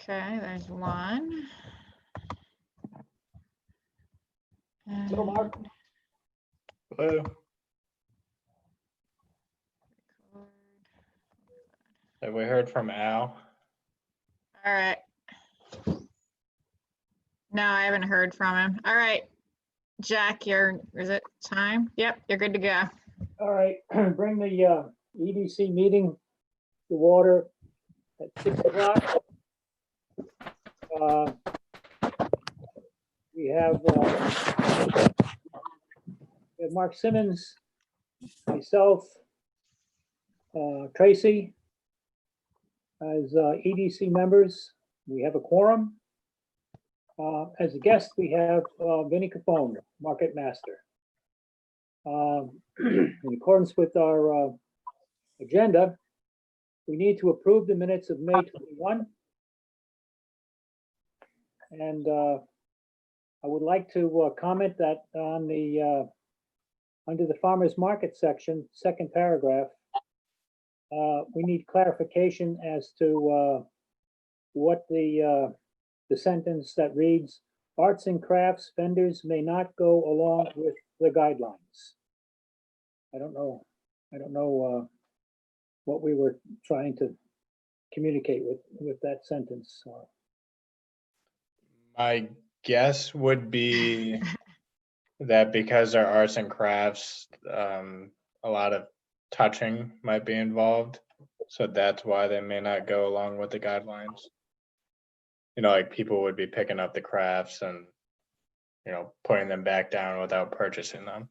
Okay, there's one. So, Mark, Hello. Have we heard from Al? All right. No, I haven't heard from him. All right. Jack, is it time? Yep, you're good to go. all right, bring the EDC meeting to order at 6 o'clock. We have Mark Simmons, myself, Tracy as EDC members. We have a quorum. As a guest, we have Vinnie Capone, Market Master. In accordance with our agenda, we need to approve the minutes of May 21. And I would like to comment that on the under the farmers market section, second paragraph, we need clarification as to what the sentence that reads, arts and crafts vendors may not go along with the guidelines. I don't know what we were trying to communicate with that sentence. My guess would be that because they're arts and crafts, a lot of touching might be involved. So that's why they may not go along with the guidelines. You know, like people would be picking up the crafts and, you know, putting them back down without purchasing them.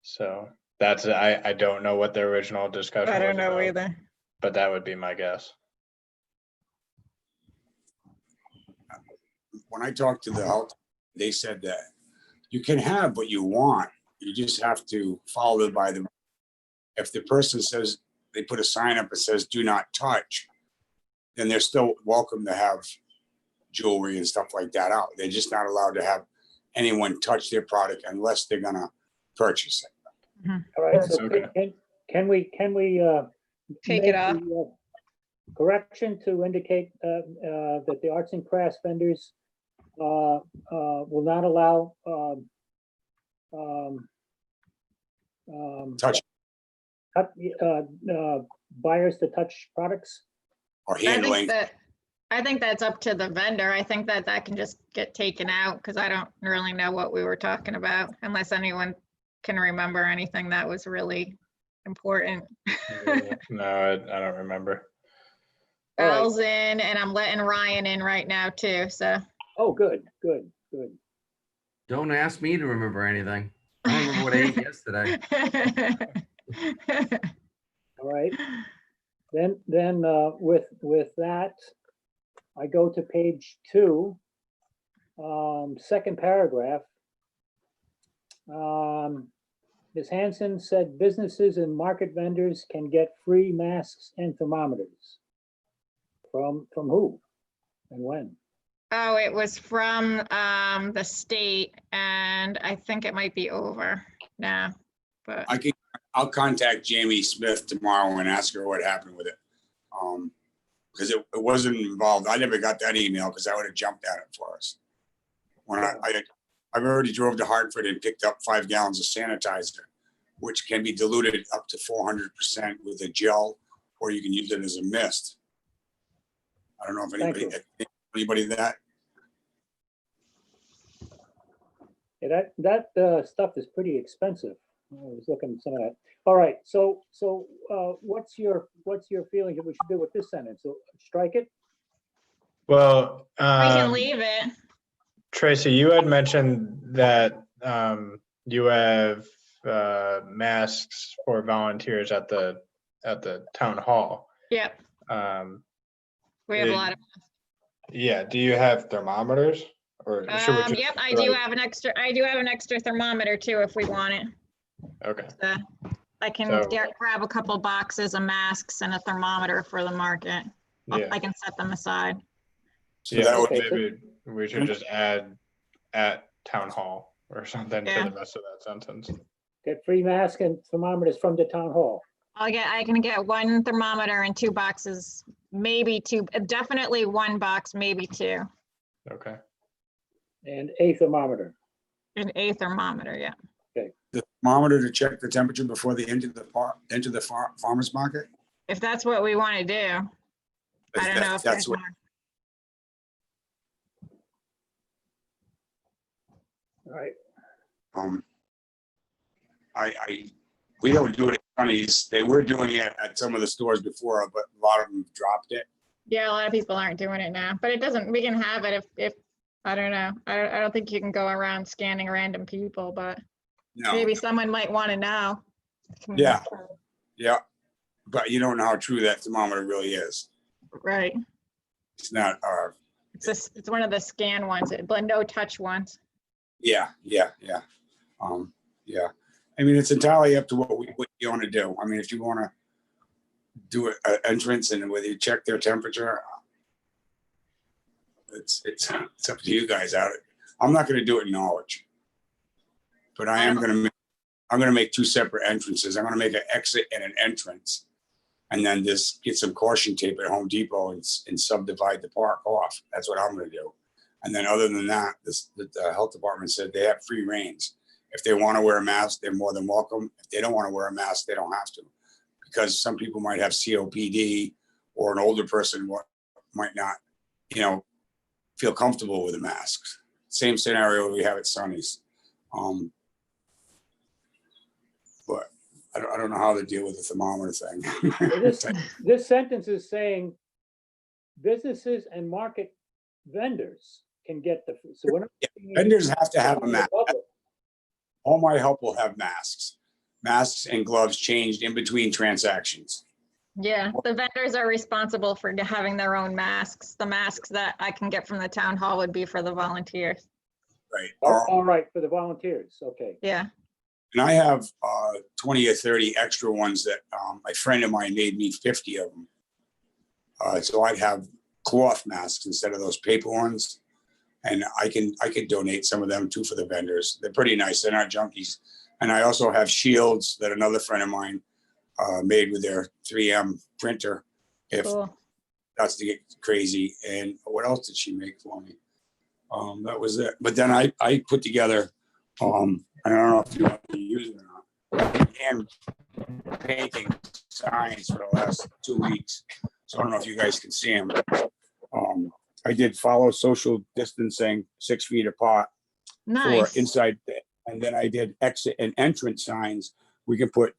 So that's, I don't know what the original discussion was I don't know about, either. but that would be my guess. When I talked to the health, they said that you can have what you want. You just have to follow it by the, if the person says, they put a sign up that says, do not touch, then they're still welcome to have jewelry and stuff like that out. They're just not allowed to have anyone touch their product unless they're gonna purchase it. All right, so Okay. can we Take make it off. the, correction to indicate that the arts and crafts vendors will not allow Touch buyers to touch products? or handling. I think that's up to the vendor. I think that can just get taken out because I don't really know what we were talking about unless anyone can remember anything that was really important. No, I don't remember. All right. Al's in and I'm letting Ryan in right now too, so. Oh, good. Don't ask me to remember anything. I don't remember what I ate yesterday. All right. Then with that, I go to page 2, second paragraph. Ms. Hanson said businesses and market vendors can get free masks and thermometers. From who and when? Oh, it was from the state and I think it might be over now, but I'll contact Jamie Smith tomorrow and ask her what happened with it. Because it wasn't involved. I never got that email because I would have jumped at it for us. When I've already drove to Hartford and picked up 5 gallons of sanitizer, which can be diluted up to 400% with a gel, or you can use it as a mist. I don't know if anybody that. Yeah, that stuff is pretty expensive. I was looking at some of that. All right, so what's your feeling that we should do with this sentence? So strike it? Well, we can leave it. Tracy, you had mentioned that you have masks for volunteers at the town hall. Yep, we have a lot of. Yeah, do you have thermometers? Or should we just Yep, I do have an extra thermometer too if we want it. Okay. So I can grab a couple boxes of masks and a thermometer for the market. Yeah. I can set them aside. So Yeah, that would maybe we should just add at town hall or something Yeah. to the rest of that sentence. Get free masks and thermometers from the town hall. I can get 1 thermometer and 2 boxes maybe two, definitely one box, maybe two, Okay. And a thermometer. a thermometer, yeah. The thermometer to check the temperature before they enter the farmer's market? If that's what we want to do. I don't know if That's there's what, more. All right. We don't do it at Sonny's. They were doing it at some of the stores before, but a lot of them dropped it. Yeah, a lot of people aren't doing it now, but it doesn't, we can have it if, I don't know. I don't think you can go around scanning random people, but No, maybe someone might want to know. Yeah. yeah, but you don't know how true that thermometer really is. Right. It's not, It's one of the scan ones, but no touch ones. yeah. Yeah. I mean, it's entirely up to what you want to do. I mean, if you want to do an entrance and whether you check their temperature, it's up to you guys out. I'm not going to do it in Norwich, but I'm going to make two separate entrances. I'm going to make an exit and an entrance, and then just get some caution tape at Home Depot and subdivide the park off. That's what I'm going to do. And then other than that, the health department said they have free reins. If they want to wear a mask, they're more than welcome. If they don't want to wear a mask, they don't have to, because some people might have COPD, or an older person might not, feel comfortable with a mask. Same scenario we have at Sonny's. But I don't know how to deal with the thermometer thing. This sentence is saying businesses and market vendors can get so we're not. Vendors have to have a mask. All my help will have masks. Masks and gloves changed in between transactions. Yeah, the vendors are responsible for having their own masks. The masks that I can get from the town hall would be for the volunteers. Right. All right, for the volunteers, okay. Yeah. And I have 20 or 30 extra ones that a friend of mine made me 50 of them. So I'd have cloth masks instead of those paper ones. And I could donate some of them too for the vendors. They're pretty nice. They're not junkies. And I also have shields that another friend of mine made with their 3M printer. If Cool. that's to get crazy. And what else did she make for me? That was it. But then I put together, I don't know if you want to use it or not, and painting signs for the last 2 weeks. So I don't know if you guys can see them. I did follow social distancing 6 feet apart Nice. for inside. And then I did exit and entrance signs. We can put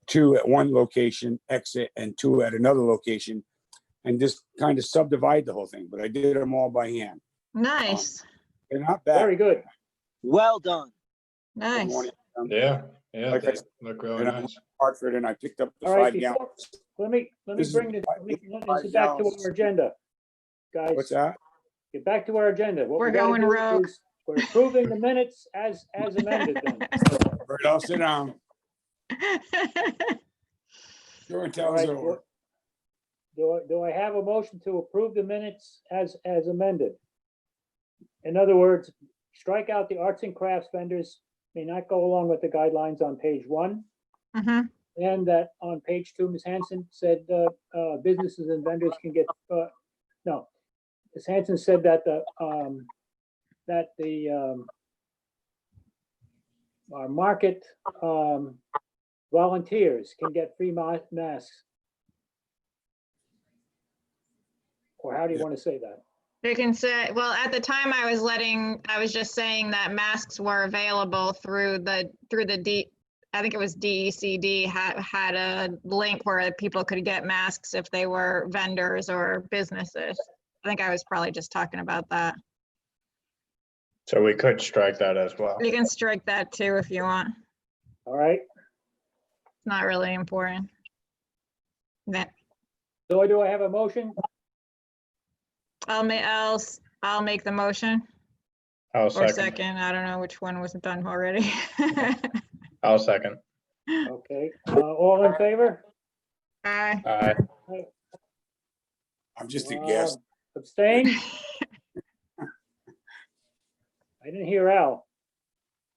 2 at one location, exit, and 2 at another location, and just kind of subdivide the whole thing. But I did them all by hand. Nice. They're not bad. Very good. Well done. Nice. Yeah, Like they I said, look really and I'm nice. Hartford, and I picked up the All right, 5 gallons. let me This is bring this back to $5. our agenda. Guys, What's that? get back to our agenda. What We're we gotta going do rogue. is We're approving the minutes as amended then. Right, I'll sit down. Sure, and All tell us right, over. do I have a motion to approve the minutes as amended? In other words, strike out the arts and crafts vendors may not go along with the guidelines on page 1. Mhm. And that on page 2, Ms. Hanson said businesses and vendors can get, no. Ms. Hanson said that our market volunteers can get free masks. Or how do you want to say that? You can say, well, at the time I was just saying that masks were available through the I think it was DECD had a link where people could get masks if they were vendors or businesses. I think I was probably just talking about that. So we could strike that as well. You can strike that too if you want. All right, It's not really important. That so do I have a motion? I'll make the motion I'll or second. second. I don't know which one wasn't done already. I'll second. Okay, all in favor? Aye. Aye. I'm just a guest. Abstain? I didn't hear Al.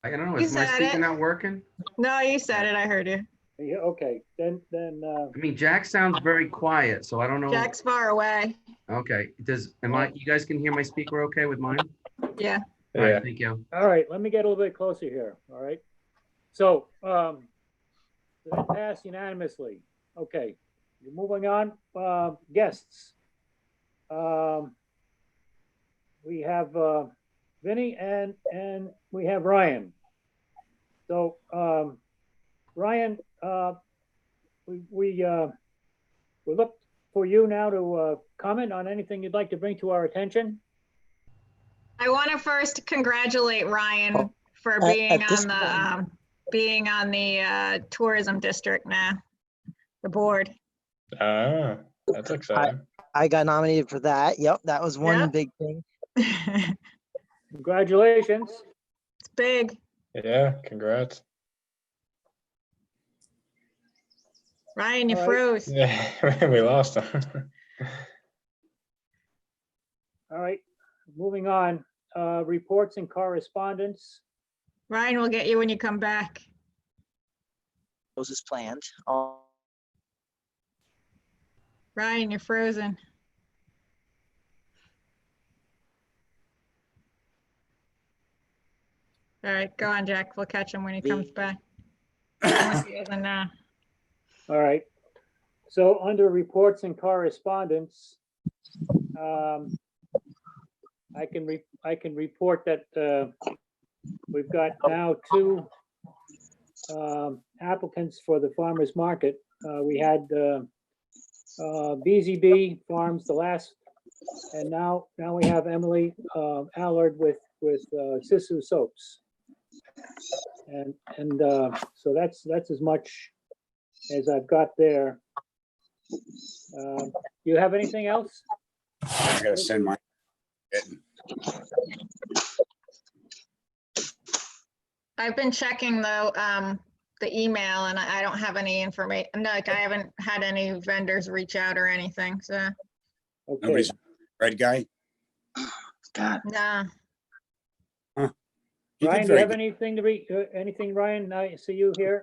I don't know, You is my said speaker it. not working? No, you said it. I heard you. Yeah, okay, then, I mean, Jack sounds very quiet, so I don't know. Jack's far away. Okay, you guys can hear my speaker okay with mine? Yeah. All right, Yeah. thank you. all right, let me get a little bit closer here, all right? So, that passed unanimously. Okay, moving on, guests. We have, Vinny and we have Ryan. So, Ryan, we look for you now to, comment on anything you'd like to bring to our attention. I want to first congratulate Ryan for At being this on the, point- tourism district now, the board. Oh, that's exciting. I got nominated for that. Yep, that was one Yep. big thing. It's Congratulations. big. Yeah, congrats. Ryan, you All right. froze. Yeah, we lost him. All right, moving on, reports and correspondence. Ryan will get you when you come back. Was as planned. Ryan, you're frozen. All right, go on, Jack. We'll catch him when he comes back. Unless he doesn't know. All right, so under reports and correspondence, I can report that, we've got now two, applicants for the farmer's market. We had, BZB Farms the last, and now we have Emily, Allard with Sisu Soaps. And so that's as much as I've got there. Do you have anything else? I gotta send my. I've been checking the email and I don't have any information. Like I haven't had any vendors reach out or anything, so Okay, Nobody's red guy. God. no. He did Ryan, do you very have good. anything to anything, Ryan? I see you here.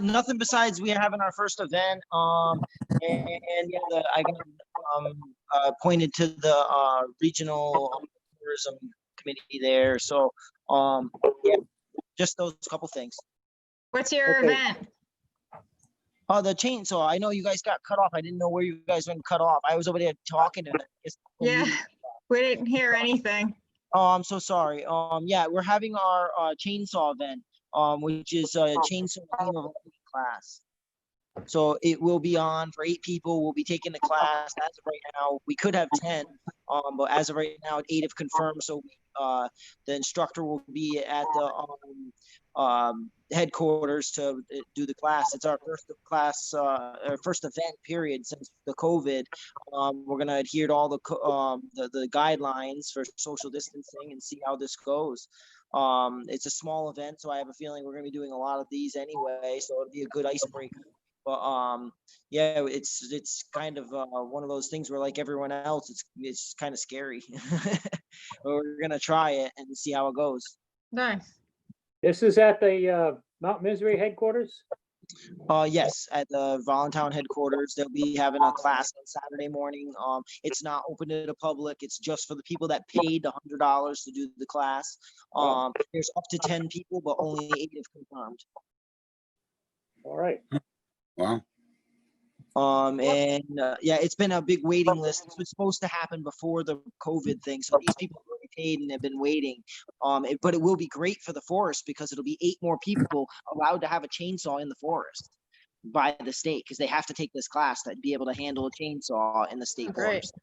Nothing besides we are having our first event. And yeah, I got appointed to the regional tourism committee there. So yeah, just those couple things. What's your Okay. event? The chainsaw. I know you guys got cut off. I didn't know where you guys went cut off. I was over there talking and I guess the Yeah, meeting- we didn't hear anything. Oh, I'm so sorry. Yeah, we're having our chainsaw event, which is a chainsaw theme of class. So it will be on for 8 people. We'll be taking the class. As of right now, we could have 10, but as of right now, 8 have confirmed. So the instructor will be at the headquarters to do the class. It's our first class, our first event period since the COVID. We're gonna adhere to all the guidelines for social distancing and see how this goes. It's a small event, so I have a feeling we're gonna be doing a lot of these anyway. So it'll be a good icebreaker. But yeah, it's kind of one of those things where, like everyone else, it's kind of scary. But we're gonna try it and see how it goes. Nice. This is at the Mount Misery headquarters? Yes, at the Voluntown headquarters, they'll be having a class on Saturday morning. It's not open to the public. It's just for the people that paid the $100 to do the class. There's up to 10 people, but only 8 have confirmed. All right, Wow. And yeah, it's been a big waiting list. This was supposed to happen before the COVID thing. So these people have already paid and have been waiting. But it will be great for the forest because it'll be 8 more people allowed to have a chainsaw in the forest by the state, because they have to take this class to be able to handle a chainsaw in the state Great. forest.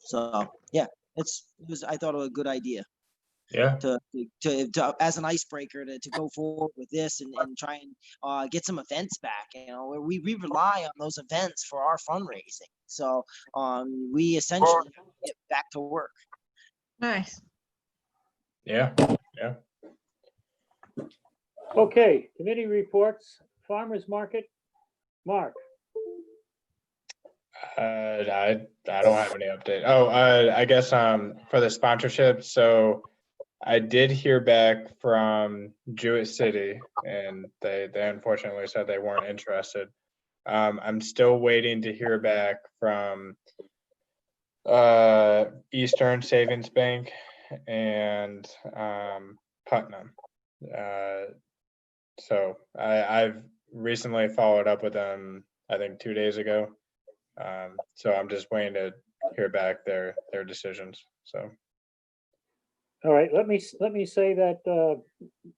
So yeah, I thought it was a good idea Yeah, to as an icebreaker to go forward with this and try and get some events back. You know, where we rely on those events for our fundraising. So we essentially get back to work. Nice. yeah. okay, committee reports, farmer's market, Mark. I don't have any update. Oh, I guess for the sponsorship, so I did hear back from Jewett City, and they unfortunately said they weren't interested. I'm still waiting to hear back from Eastern Savings Bank and Putnam. So I've recently followed up with them, I think 2 days ago. So I'm just waiting to hear back their decisions. So All right, let me say that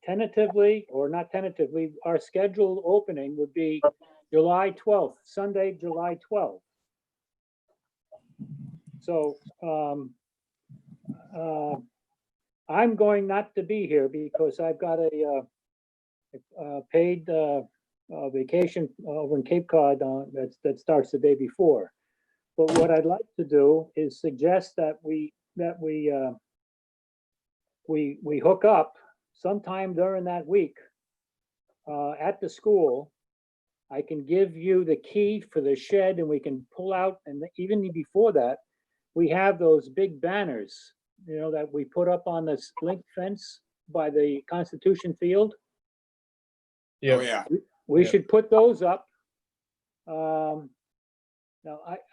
tentatively, or not tentatively, our scheduled opening would be July 12th, Sunday, July 12th. So I'm going not to be here because I've got a paid vacation over in Cape Cod that starts the day before. But what I'd like to do is suggest that we hook up sometime during that week at the school. I can give you the key for the shed and we can pull out, and even before that, we have those big banners, you know, that we put up on this link fence by the Constitution Field. Oh, yeah, yeah. We Yep. should put those up. Now,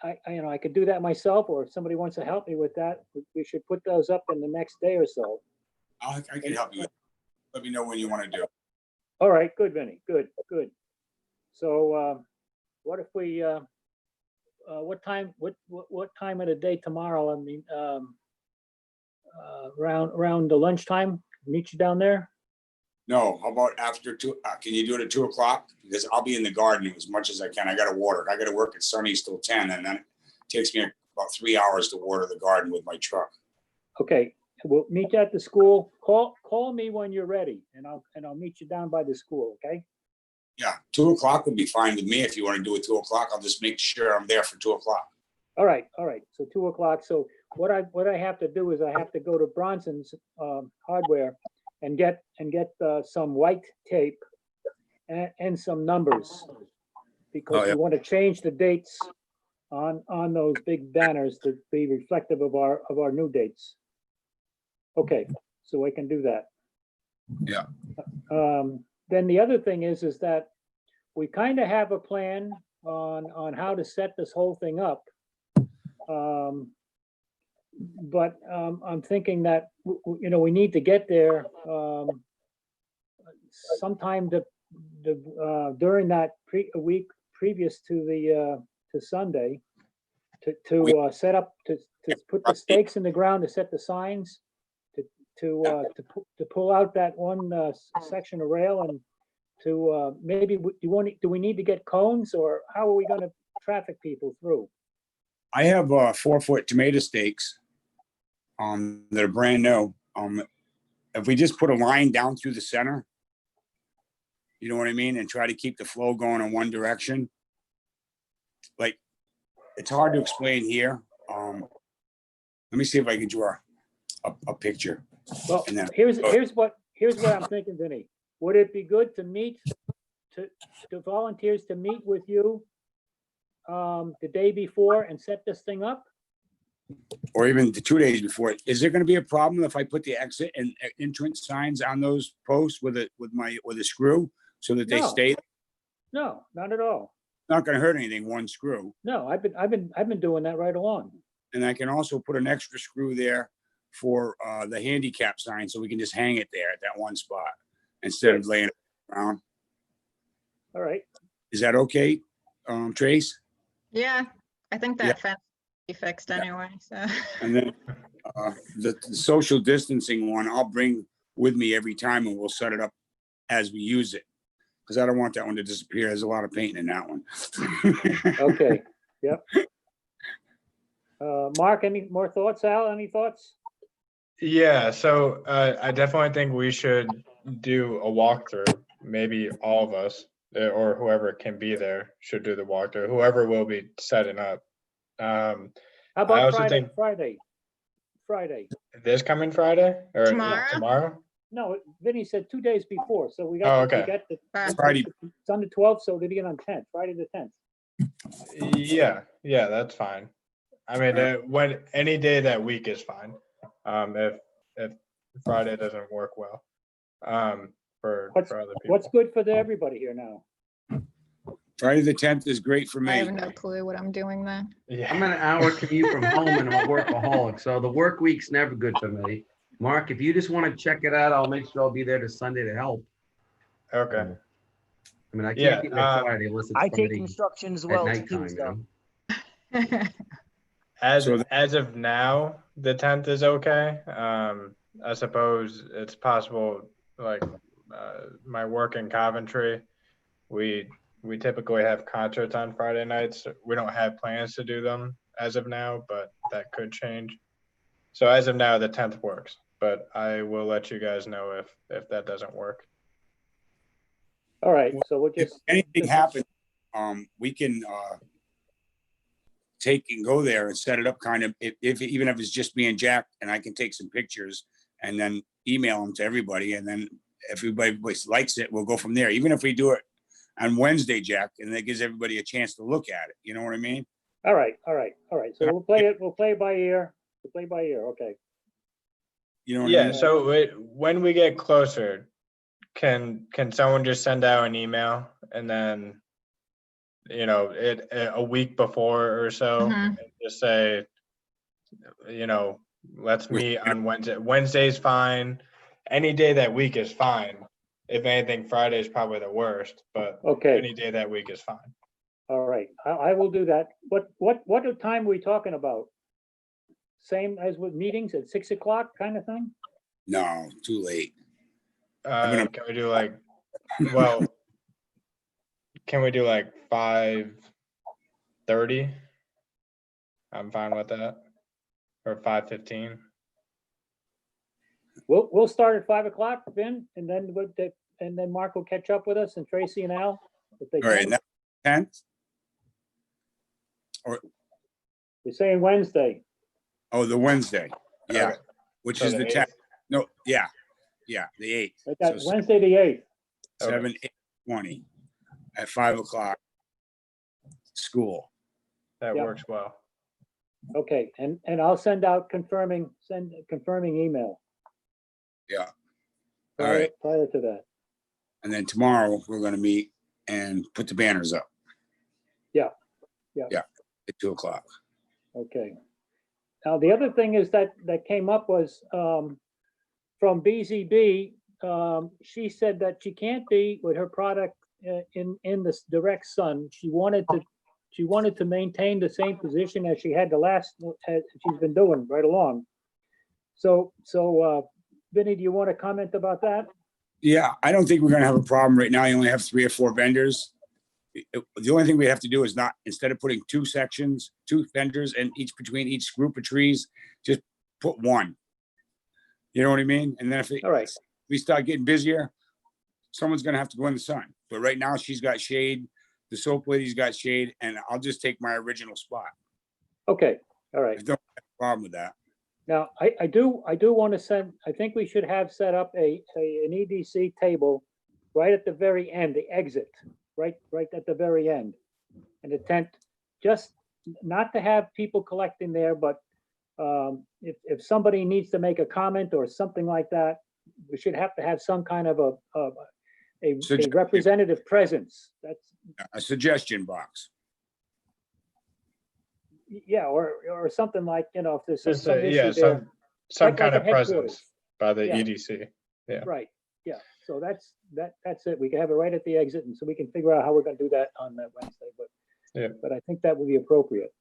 I could do that myself, or if somebody wants to help me with that, we should put those up in the next day or so. I can help you. Let me know when you want to do it. All right, good, Vinny, good. So, what if we, what time of the day tomorrow? I mean, around the lunchtime, meet you down there? No, how about after 2? Can you do it at 2 o'clock? Because I'll be in the garden as much as I can. I gotta water. I gotta work at Sunny's till 10, and then it takes me about 3 hours to water the garden with my truck. Okay, we'll meet you at the school. Call me when you're ready, and I'll meet you down by the school, okay? Yeah, 2 o'clock would be fine with me. If you want to do it 2 o'clock, I'll just make sure I'm there for 2 o'clock. All right, so 2 o'clock. So what I have to do is I have to go to Bronson's Hardware and get some white tape and some numbers, because we yeah. want to change the dates on those big banners to be reflective of our new dates. Okay, so I can do that. Yeah. Then the other thing is that we kind of have a plan on how to set this whole thing up. But I'm thinking that, you know, we need to get there sometime during that week previous to Sunday to set up, to put the stakes in the ground, to set the signs, to pull out that one section of rail, and to maybe do we need to get cones, or how are we going to traffic people through? I have 4-foot tomato stakes that are brand new. If we just put a line down through the center, you know what I mean, and try to keep the flow going in one direction. Like, it's hard to explain here. Let me see if I can draw a picture. Well, And then- here's what I'm thinking, Vinny. Would it be good to meet, to volunteers to meet with you the day before and set this thing up? Or even the 2 days before. Is there gonna be a problem if I put the exit and entrance signs on those posts with a screw so that they No. stay? No, not at all. Not gonna hurt anything, one screw. No, I've been doing that right along. And I can also put an extra screw there for the handicap sign, so we can just hang it there at that one spot instead of laying it around. All right. Is that okay, Trace? Yeah, I think Yeah. that fence will be fixed anyway, so. And then the social distancing one, I'll bring with me every time, and we'll set it up as we use it. Because I don't want that one to disappear. There's a lot of paint in that one. Okay. Yep. Mark, any more thoughts? Al, any thoughts? Yeah, so I definitely think we should do a walkthrough. Maybe all of us or whoever can be there should do the walkthrough, whoever will be setting up. How I about also Friday? think this coming Friday or Tomorrow? tomorrow? No, Vinny said 2 days before, so we Oh, got, okay. we got the, Friday. it's on the 12th, so did it get on 10th, Friday the 10th? Yeah, that's fine. I mean, when any day that week is fine. If Friday doesn't work well. For other people. What's good for everybody here now? Friday the 10th is great for I me. have no clue what I'm doing then. Yeah. I'm an hour commute from home and I'm a workaholic, so the work week's never good for me. Mark, if you just want to check it out, I'll make sure I'll be there this Sunday to help. Okay. I mean, I Yeah, can't be there Friday unless I it's take Friday instruction as at well nighttime, too, you so. know? As of now, the 10th is okay. I suppose it's possible, like, my work in Coventry, we typically have concerts on Friday nights. We don't have plans to do them as of now, but that could change. So as of now, the 10th works, but I will let you guys know if that doesn't work. All right, so we'll If just. anything happens, we can take and go there and set it up kind of, if even if it's just me and Jack, and I can take some pictures and then email them to everybody, and then if everybody likes it, we'll go from there. Even if we do it on Wednesday, Jack, and that gives everybody a chance to look at it. You know what I mean? All right. So we'll play it by ear. We'll play by ear, okay. You know what I Yeah, mean? so when we get closer, can someone just send out an email and then, you know, a week before or so, Mhm. and just say, you know, let's We- meet on Wednesday. Wednesday's fine. Any day that week is fine. If anything, Friday is probably the worst, but Okay, any day that week is fine. all right. I will do that. What time are we talking about? Same as with meetings at 6 o'clock kind of thing? No, too late. gonna- Can we do like, well, can we do like 5:30? I'm fine with that. Or 5:15. We'll start at 5 o'clock, Vin, and then Mark will catch up with us, and Tracy and Al, if they All right, can. and that 10th? You're saying Wednesday. Oh, the Wednesday. Yeah, Okay. which So is the 10th. 8th? No, yeah, the 8th. I got So Wednesday, the 8th. Okay. 7, 8, 20 at 5 o'clock. School. That Yeah. works well. Okay, and I'll send out confirming email. Yeah. All prior- right. Prior to that. And then tomorrow we're gonna meet and put the banners up. Yeah. At 2 o'clock. Okay. Now, the other thing is that came up was from BZB. She said that she can't be with her product in this direct sun. She wanted to maintain the same position as she had she's been doing right along. So Vinny, do you want to comment about that? Yeah, I don't think we're gonna have a problem right now. You only have 3 or 4 vendors. The only thing we have to do is not, instead of putting 2 sections, 2 vendors and between each group of trees, just put 1. You know what I mean? And then if All right. we start getting busier, someone's gonna have to go in the sun. But right now she's got shade, the soap lady's got shade, and I'll just take my original spot. Okay, all right. I don't have a problem with that. Now, I do want to I think we should have set up an EDC table right at the very end, the exit, right at the very end. And the tent, just not to have people collecting there, but if somebody needs to make a comment or something like that, we should have to have some kind of a representative presence. That's, A suggestion box. yeah, or something like, if there's Just some yeah, issue there. some Like kind a of headquarters. presence by the Yeah. EDC. Yeah. Right, yeah, so that's it, we can have it right at the exit, and so we can figure out how we're gonna do that on that Wednesday, Yeah. but I think that would be appropriate.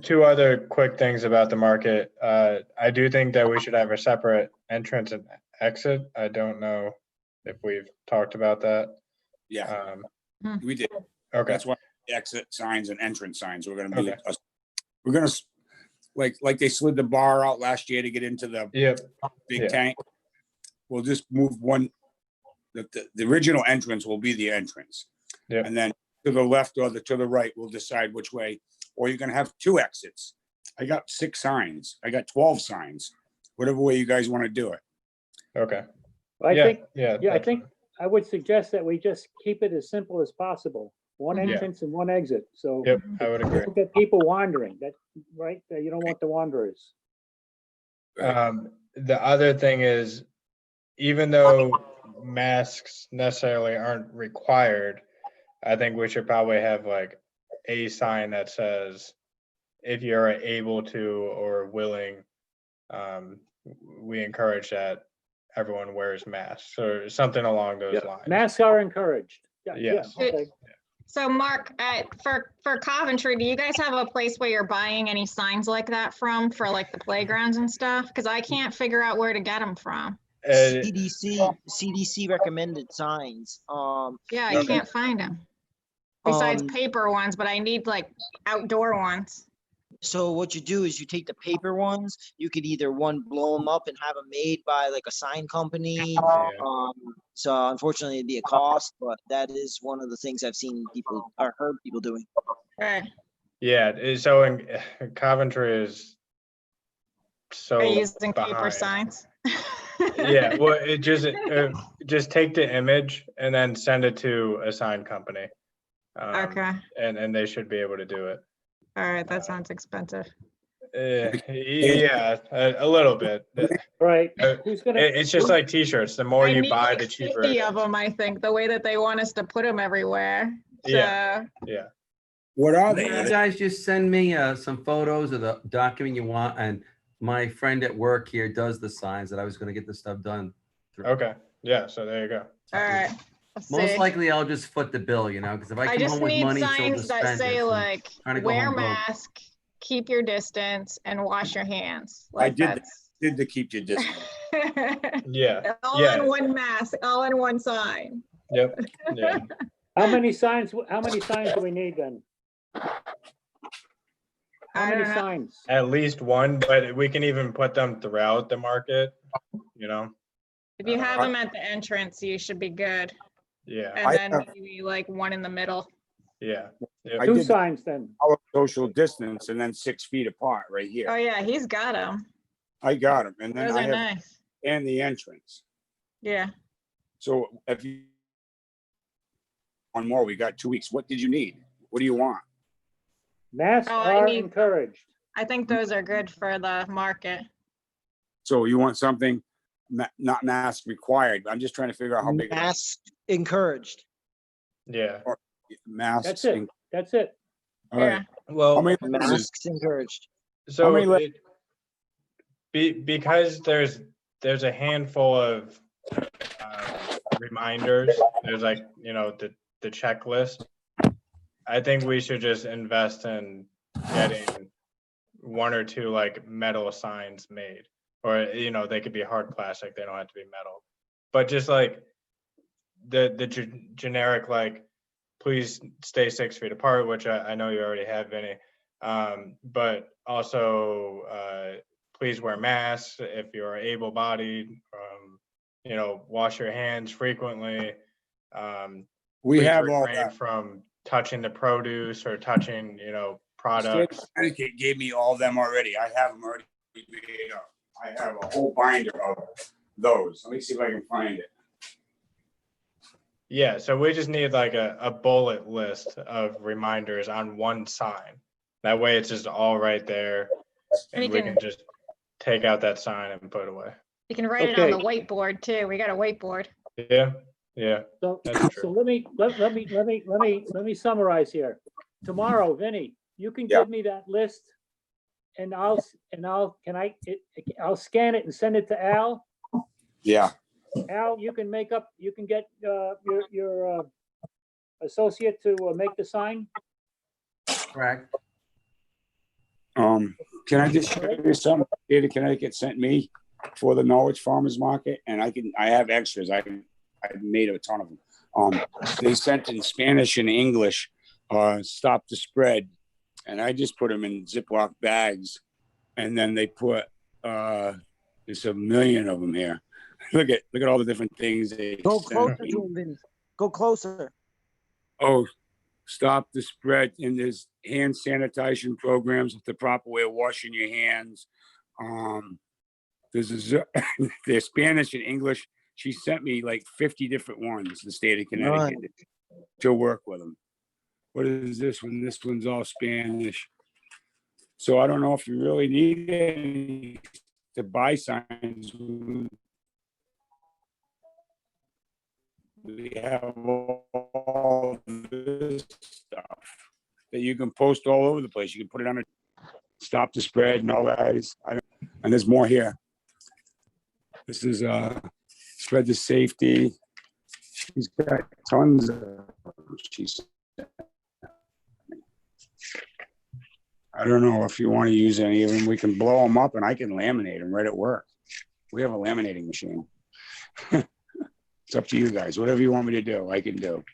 2 other quick things about the market. I do think that we should have a separate entrance and exit. I don't know if we've talked about that. Yeah, Hmm. we did. Okay, That's why exit signs and entrance signs, we're gonna be, Okay. we're gonna, like they slid the bar out last year to get into the yep, big Yeah. tank. We'll just move one, the original entrance will be the entrance. Yep. And then to the left or to the right, we'll decide which way, or you're gonna have 2 exits. I got 6 signs, I got 12 signs, whatever way you guys wanna do it. okay. I Yeah, think, yeah. I that's think, fine. I would suggest that we just keep it as simple as possible, one Mhm. Yeah. entrance and one exit, so Yep, I would agree. don't get people wandering, right, you don't want the wanderers. Right. the other thing is, even though masks necessarily aren't required, I think we should probably have like a sign that says, if you're able to or willing, we encourage that everyone wears masks or something along those Yeah, lines. masks are encouraged. Yeah, Yes. okay. So Mark, for Coventry, do you guys have a place where you're buying any signs like that from for like the playgrounds and stuff? Because I can't figure out where to get them from. CDC recommended signs. Yeah, I and, can't find them. Besides um, paper ones, but I need like outdoor ones. So what you do is you take the paper ones, you could either blow them up and have them made by like a sign company. Yeah. So unfortunately it'd be a cost, but that is one of the things I've seen people or heard people doing. Right. Yeah, so in Coventry is so Are you using paper behind. signs? Yeah, well, it just take the image and then send it to a sign company. Okay. And they should be able to do it. All right, that sounds expensive. Yeah, a little bit. Right. Who's gonna, It's just like t-shirts. The more I you need buy, like the cheaper. 50 it of is. them, I think, the way that they want us to put them everywhere. So, Yeah. Yeah. What are You they? guys just send me some photos of the document you want, and my friend at work here does the signs that I was gonna get this stuff done. Okay. Yeah. So there you go. all right. Let's Most see. likely I'll just foot the bill, you know, because if I I come just home with need money, she'll signs just that spend say it. So like, trying to go wear home broke. mask, keep your distance, and wash your hands. I Like did that. that's Did to keep your distance. Yeah. all Yeah. in one mask, all in one sign. Yep. Yeah. how many signs do we need then? How I many don't know. signs? At least one, but we can even put them throughout the market, you know? If you have them at the entrance, you should be good. Yeah. And I then have- maybe like one in the middle. Yeah. I Two did signs then. our social distance and then 6 feet apart right Oh here. yeah, he's got them. I got them. And then Those I are have, nice. and the entrance. Yeah. So if you, one more, we got 2 weeks. What did you need? What do you want? Masks Oh, I are need- encouraged. I think those are good for the market. So you want something not mask required. I'm just trying to figure out how big Mask encouraged. Yeah. masks. That's it. That's it. All right. Well, How many letters? masks encouraged. So many le- because there's a handful of reminders, there's like, you know, the checklist. I think we should just invest in getting one or two like metal signs made, or, you know, they could be hard plastic. They don't have to be metal, but just like the generic, like, please stay 6 feet apart, which I know you already have, Vinny. But also, please wear masks if you're able-bodied. You know, wash your hands frequently. We Please have all refrain that. from touching the produce or touching, you know, State products. of Connecticut gave me all them already. I have them already made up. I have a whole binder of those. Let me see if I can find it. Yeah, so we just need like a bullet list of reminders on one sign. That way it's just all right there, And and you we can- can just take out that sign and put it away. You can write it on the Okay. whiteboard too. We got a whiteboard. Yeah, yeah. So, That's true. so let me summarize here. Tomorrow, Vinny, you can Yeah. give me that list and I'll scan it and send it to Al. Yeah. Al, you can get your associate to make the sign. Correct. Can I just show you something? State of Connecticut sent me for the Norwich Farmers Market, and I have extras. I made a ton of them. They sent in Spanish and English, stop the spread, and I just put them in Ziploc bags, and then they put there's a million of them here. Look at all the different things they Go sent closer me. to him, Vinny. Go closer. Oh, stop the spread, and there's hand sanitation programs, the proper way of washing your hands. There's Spanish and English. She sent me like 50 different ones, the state of Connecticut, to work with them. What is this one? This one's all Spanish. So I don't know if you really need anything to buy signs, we have all this stuff that you can post all over the place. You can put it on a stop the spread and all that. And there's more here. This is spread the safety. She's got tons of she's I don't know if you want to use any of them. We can blow them up and I can laminate them right at work. We have a laminating machine. It's up to you guys. Whatever you want me to do, I can do.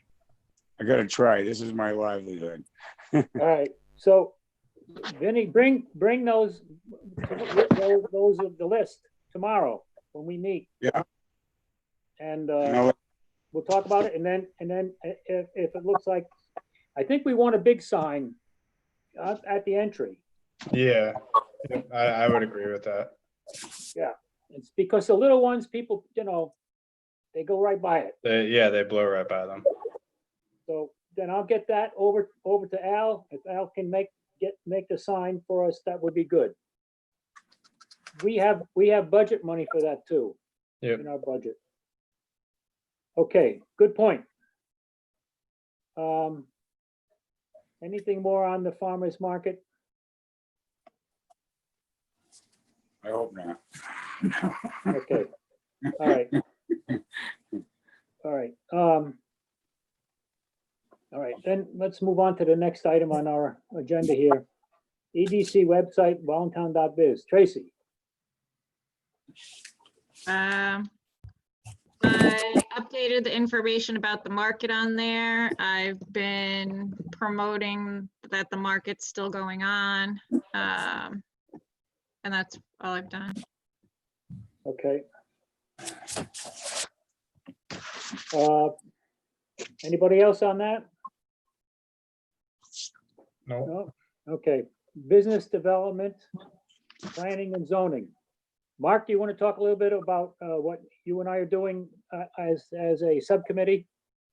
I got to try. This is my livelihood. All right, so Vinny, bring those of the list tomorrow when we meet. Yeah. And No, we'll talk about it, and then if it looks like, I think we want a big sign at the entry. Yeah, I would agree with that. Yeah, it's because the little ones, people, they go right by it. They blow right by them. So then I'll get that over to Al. If Al can make the sign for us, that would be good. We have budget money for that too. Yep. In our budget. Okay, good point. Anything more on the farmer's market? I hope not. Okay, all right. All right, all right, then let's move on to the next item on our agenda here. EDC website, voluntown.biz. Tracy. I updated the information about the market on there. I've been promoting that the market's still going on. And that's all I've done. Okay. Anybody else on that? No. No? Okay, business development, planning and zoning. Mark, do you want to talk a little bit about what you and I are doing as a subcommittee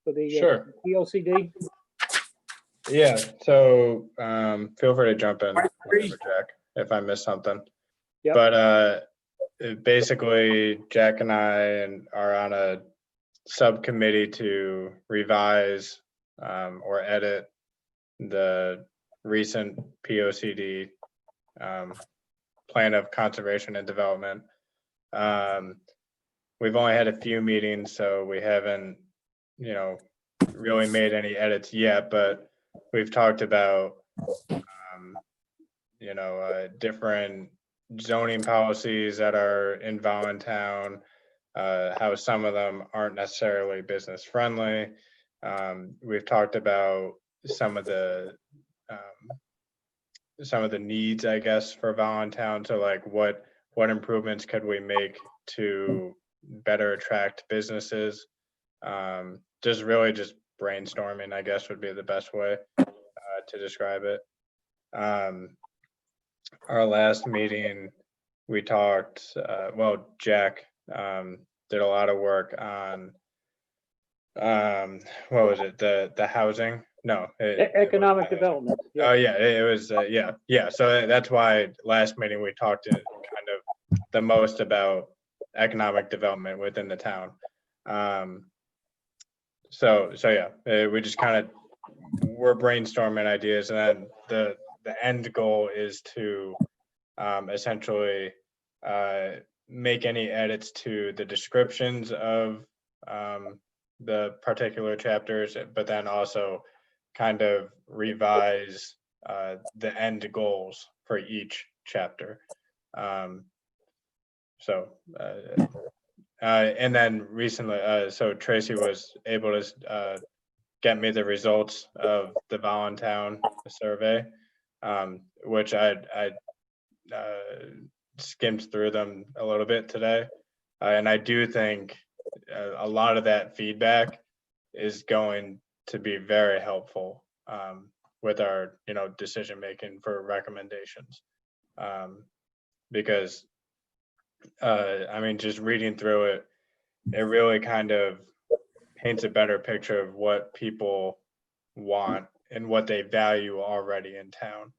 for the Sure. PLCD? Yeah, so feel free to jump in, whenever, Jack, if I miss something. Yep. But basically, Jack and I are on a subcommittee to revise or edit the recent POCD plan of conservation and development. We've only had a few meetings, so we haven't, really made any edits yet, but we've talked about, different zoning policies that are in Voluntown, how some of them aren't necessarily business friendly. We've talked about some of the needs, I guess, for Voluntown. So like what improvements could we make to better attract businesses? Just brainstorming, I guess, would be the best way to describe it. Our last meeting, we talked, Jack did a lot of work on, what was it? The housing? No. Economic development. Oh, yeah, it was, yeah. So that's why last meeting we talked kind of the most about economic development within the town. So yeah, we just we're brainstorming ideas, and then the end goal is to essentially make any edits to the descriptions of the particular chapters, but then also kind of revise the end goals for each chapter. And then recently, so Tracy was able to get me the results of the Voluntown survey, which I skimmed through them a little bit today. And I do think a lot of that feedback is going to be very helpful with our, decision making for recommendations. Because just reading through it, it really kind of paints a better picture of what people want and what they value already in town.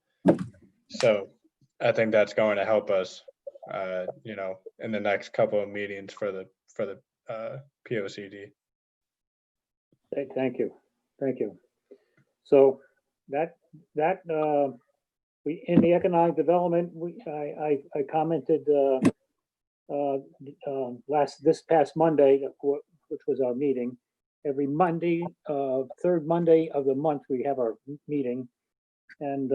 So I think that's going to help us you know, in the next couple of meetings for the POCD. Thank you. So we, in the economic development, I commented this past Monday, which was our meeting. Every Monday, third Monday of the month, we have our meeting. And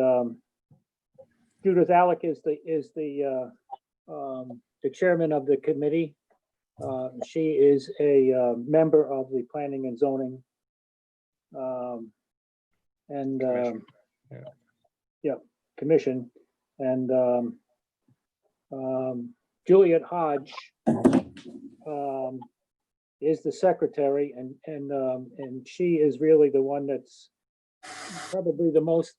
Judith Alec is the chairman of the committee. She is a member of the planning and zoning. Commission. And Juliet Hodge is the secretary, and she is really the one that's probably the most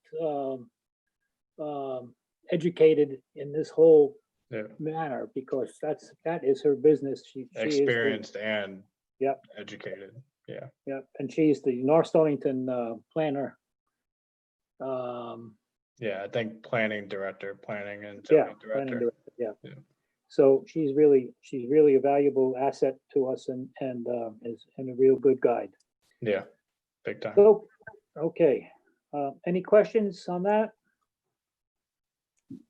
educated in this whole Yeah. matter, because that is her business. She Experienced and Yep. educated. Yeah. And she's the North Stonington planner. Yeah, I think planning director, planning and Yeah, zoning planning director. director, yeah. Yeah. So she's really a valuable asset to us, and is a real good guide. Yeah, big time. So, okay, any questions on that?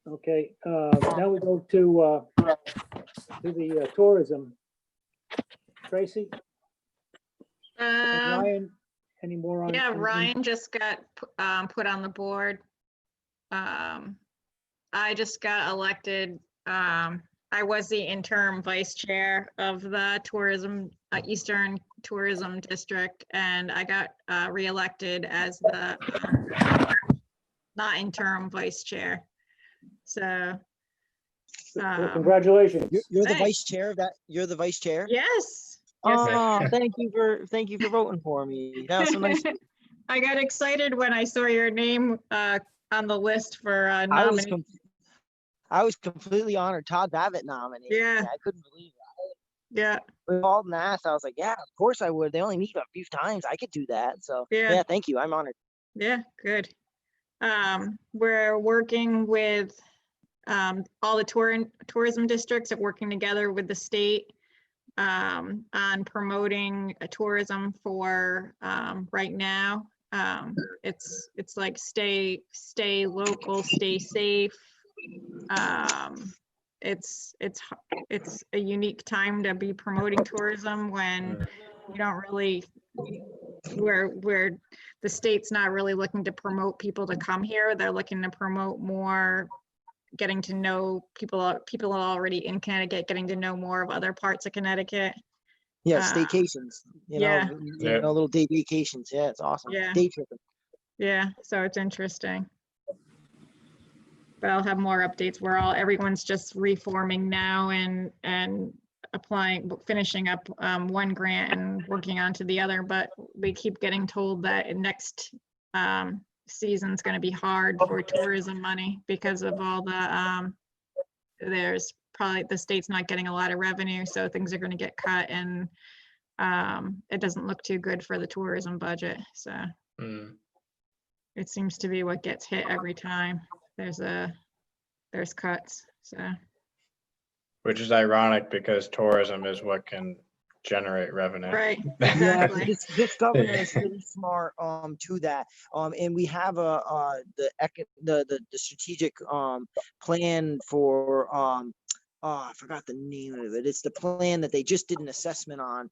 Okay, now we go to the tourism. Tracy, and Ryan, any more on? Yeah, anything? Ryan just got put on the board. I just got elected. I was the interim vice chair of the tourism, Eastern Tourism District, and I got reelected as the not interim vice chair. So, Well, congratulations. You're the Thanks. vice chair of that. You're the vice chair. yes. Oh, thank you for voting for me. That was so nice. I got excited when I saw your name on the list for nominee. I was completely honored. Todd Babbitt nominated. Yeah. me. I couldn't believe it. Yeah, We called and asked. I was like, yeah, of course I would. They only meet a few times. I could do that. So Yeah. yeah, thank you. I'm honored. yeah, good. We're working with all the tourism districts are working together with the state on promoting tourism for right now. It's like stay local, stay safe. It's a unique time to be promoting tourism when you don't really where the state's not really looking to promote people to come here. They're looking to promote more getting to know people already in Connecticut, getting to know more of other parts of Connecticut. Yeah, Uh, staycations. yeah. Little day vacations. Yeah, it's awesome. Yeah. Day tripping. Yeah, so it's interesting. But I'll have more updates. Everyone's just reforming now and applying, finishing up one grant and working on to the other, but we keep getting told that next season's going to be hard for tourism money because of all the there's probably the state's not getting a lot of revenue, so things are going to get cut, and it doesn't look too good for the tourism budget. So it seems to be what gets hit every time there's cuts. So Which is ironic because tourism is what can generate revenue. right, Yeah, exactly. this governor is really smart to that. And we have the strategic plan for I forgot the name of it. It's the plan that they just did an assessment on.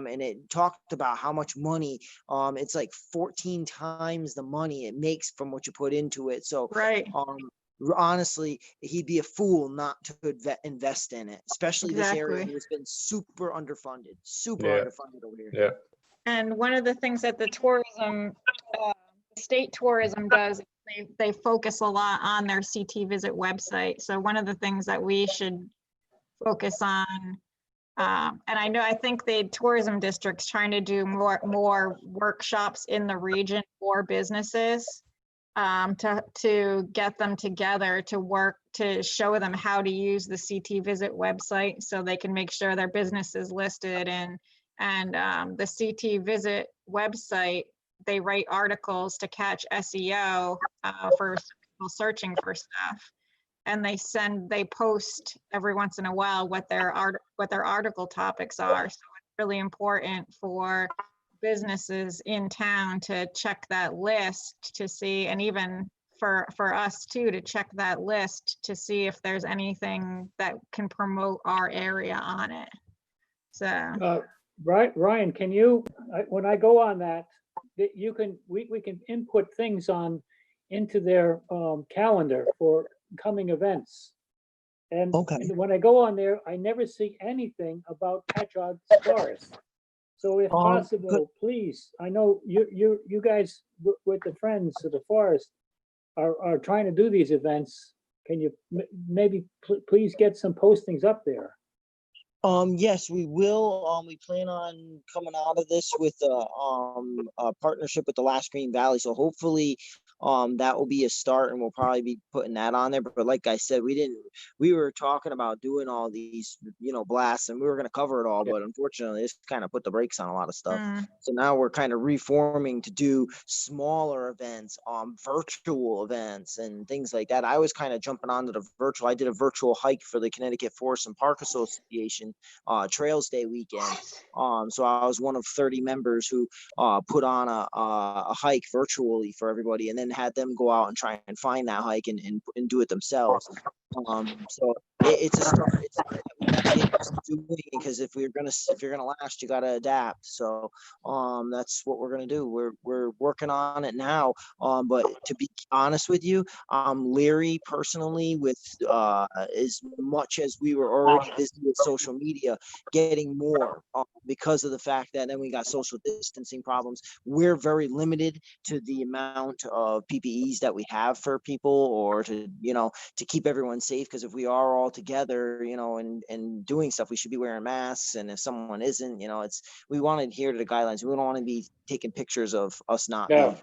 And it talked about how much money, it's like 14 times the money it makes from what you put into it. So Right. Honestly, he'd be a fool not to invest in it, especially this area Exactly. who has been super underfunded over here. Yeah. And one of the things that the tourism, state tourism does, they focus a lot on their CT Visit website. So one of the things that we should focus on, and I think the tourism district's trying to do more workshops in the region for businesses to get them together to work to show them how to use the CT Visit website so they can make sure their business is listed. And the CT Visit website, they write articles to catch SEO for people searching for stuff. they post every once in a while what their article topics are. So it's really important for businesses in town to check that list to see, and even for us too, to check that list to see if there's anything that can promote our area on it. So Ryan, can you, when I go on that, we can input things into their calendar for coming events. And Okay. when I go on there, I never see anything about Patchogue Forest. So if Good. possible, please, I know you guys with the Friends of the Forest are trying to do these events. Can you maybe please get some postings up there? Yes, we will. We plan on coming out of this with a partnership with the Last Green Valley. So hopefully, that will be a start, and we'll probably be putting that on there. But like I said, we were talking about doing all these, blasts, and we were going to cover it all, Yeah. but unfortunately, this kind of put the brakes on a lot of stuff. Mm. So now we're kind of reforming to do smaller events, virtual events and things like that. I was kind of jumping onto the virtual. I did a virtual hike for the Connecticut Forest and Park Association Trails Day weekend. So I was one of 30 members who put on a hike virtually for everybody, and then had them go out and try and find that hike and do it themselves. So it's a start. It's something that we get doing, because if you're gonna last, you gotta adapt. So that's what we're gonna do. We're working on it now. But to be honest with you, I'm leery personally with as much as we were already busy with social media, getting more because of the fact that then we got social distancing problems. We're very limited to the amount of PPEs that we have for people, or to keep everyone safe, because if we are all together, and doing stuff, we should be wearing masks. And if someone isn't, we want to adhere to the guidelines. We don't want to be taking pictures of us not Yeah.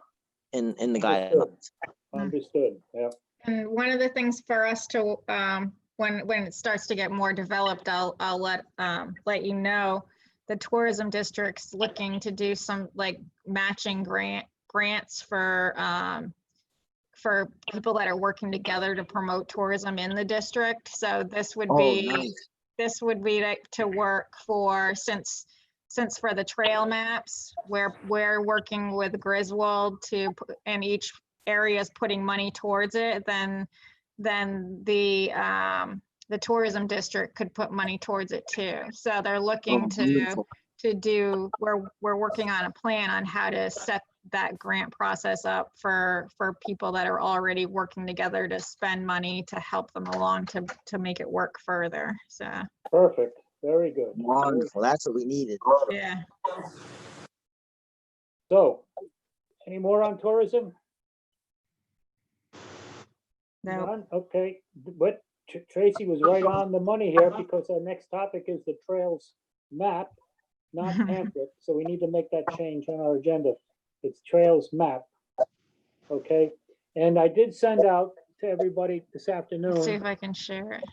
in the Understood. guidelines. Understood, yeah. And one of the things for us to, when it starts to get more developed, I'll let you know. The tourism district's looking to do some like matching grants for people that are working together to promote tourism in the district. So this would be to work for, since for the trail maps, where we're working with Griswold and each area is putting money towards it, then the tourism district could put money towards it too. So they're looking to do, we're working on a plan on how to set that grant process up for people that are already working together to spend money to help them along to make it work further. So Perfect, very good. Wonderful. That's what we needed. yeah. So, any more on tourism? No. None? Okay, but Tracy was right on the money here, because our next topic is the trails map, not pamphlet. So we need to make that change on our agenda. It's trails map. Okay, and I did send out to everybody this Let's see afternoon if I can share it.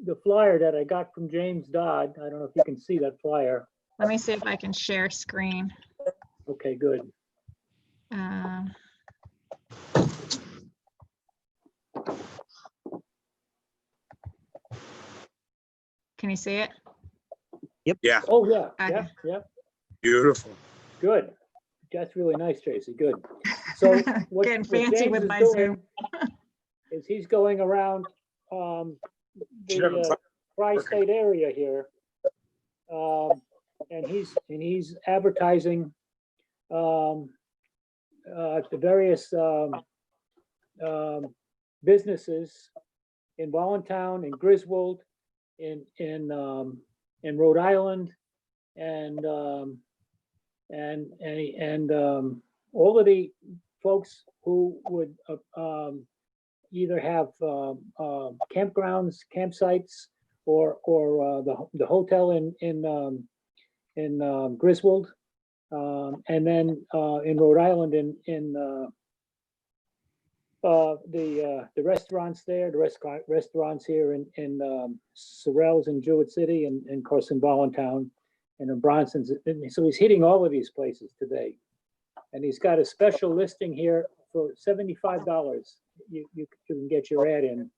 the flyer that I got from James Dodd. I don't know if you can see that flyer. Let me see if I can share screen. Okay, good. Can you see it? Yeah, Oh, yeah, Okay. yeah, yeah, beautiful. good. That's really nice, Tracy, good. So what Getting fancy James with is my doing Zoom. is he's going around Should have a the tri-state area here. And he's advertising the various businesses in Voluntown, in Griswold, in Rhode Island, and all of the folks who would either have campgrounds, campsites, or the hotel in Griswold, and then in Rhode Island in the restaurants there, the restaurants here in Sorrells in Jewett City, and of course in Voluntown and in Bronson's. And so he's hitting all of these places today. And he's got a special listing here for $75. you can get your ad in,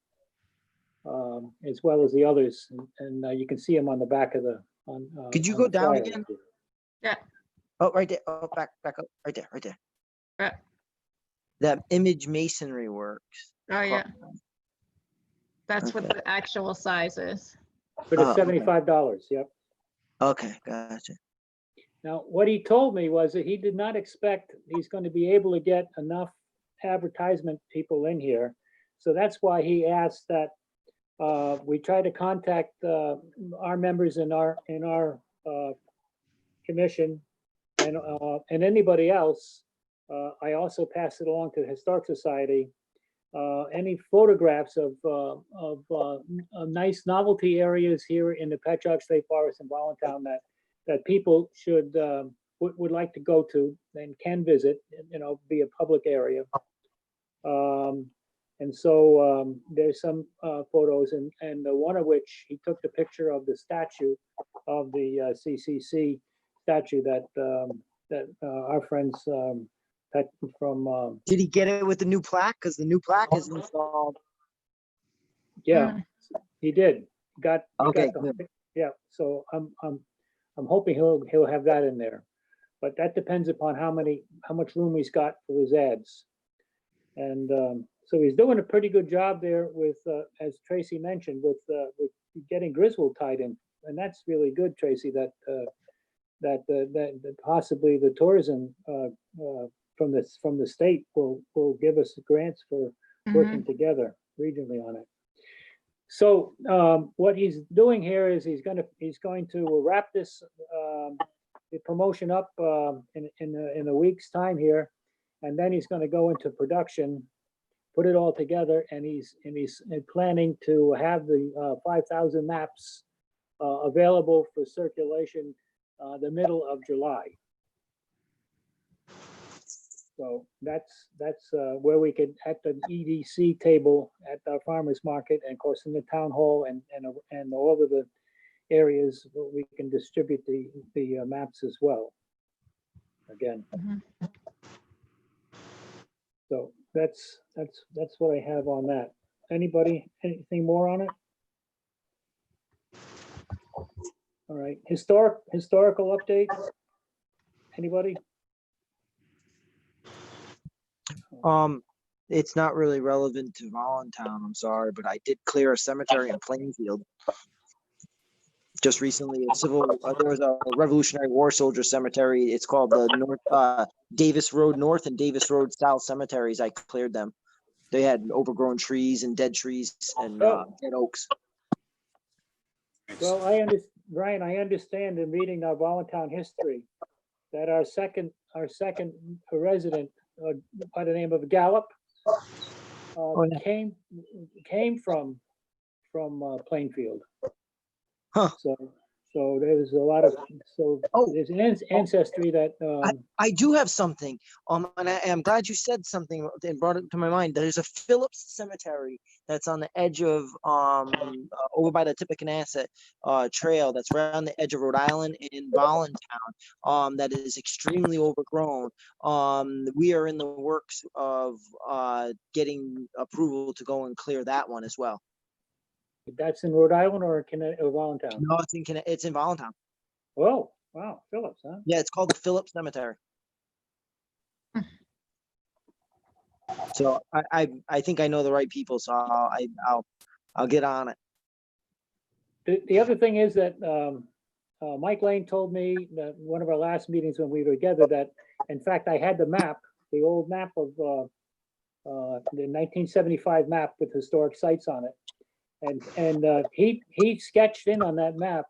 as well as the others, and you can see them on the back of the, on. Could you on go the down flyer. again? Yeah. Oh, right there. Oh, back up. Right there. Right there. Right. That image masonry works. Oh, yeah. That's what Okay. the actual size is. For Oh, the okay. $75, yep. Okay, gotcha. Now, what he told me was that he did not expect he's going to be able to get enough advertisement people in here. So that's why he asked that we try to contact our members in our commission and anybody else. I also pass it along to the Historic Society. Any photographs of nice novelty areas here in the Patchogue State Forest in Voluntown that people should would like to go to and can visit, be a public area. And so there's some photos, and one of which he took the picture of the statue of the CCC statue that our friends from Did he get it with the new plaque? Because the new plaque is installed. yeah, he did. He got Okay, the- good. yeah. So I'm hoping he'll have that in there, but that depends upon how much room he's got for his ads. And so he's doing a pretty good job there with, as Tracy mentioned, with getting Griswold tied in, and that's really good, Tracy. That possibly the tourism from the state will give us grants for working together regionally on it. So what he's doing here is he's going to wrap this the promotion up in a week's time here, and then he's going to go into production, put it all together, and he's planning to have the 5,000 maps available for circulation the middle of July. So that's where we could, at the EDC table at our farmers market, and of course in the town hall and all over the areas, we can distribute the maps as well. Again. So that's what I have on that. Anybody, anything more on it? All right, historical updates? Anybody? It's not really relevant to Voluntown, I'm sorry, but I did clear a cemetery in Plainfield. Just recently, there was a Revolutionary War soldier cemetery. It's called the Davis Road North and Davis Road South cemeteries. I cleared them. They had overgrown trees and dead trees and dead oaks. Well, Brian, I understand in reading our Voluntown history that our second resident by the name of Gallup came from Plainfield. Huh. So there's a lot of there's an ancestry that I do have something. And I'm glad you said something and brought it to my mind. There's a Phillips Cemetery that's on the edge of over by the Tippecanoe trail. That's right on the edge of Rhode Island in Voluntown. That is extremely overgrown. We are in the works of getting approval to go and clear that one as well. that's in Rhode Island or Voluntown? No, it's in Voluntown. Oh, wow, Phillips, huh? Yeah, it's called the Phillips Cemetery. So I think I know the right people, so I'll get on it. The other thing is that Mike Lane told me that one of our last meetings when we were together that, in fact, I had the map, the old map of the 1975 map with historic sites on it. And he sketched in on that map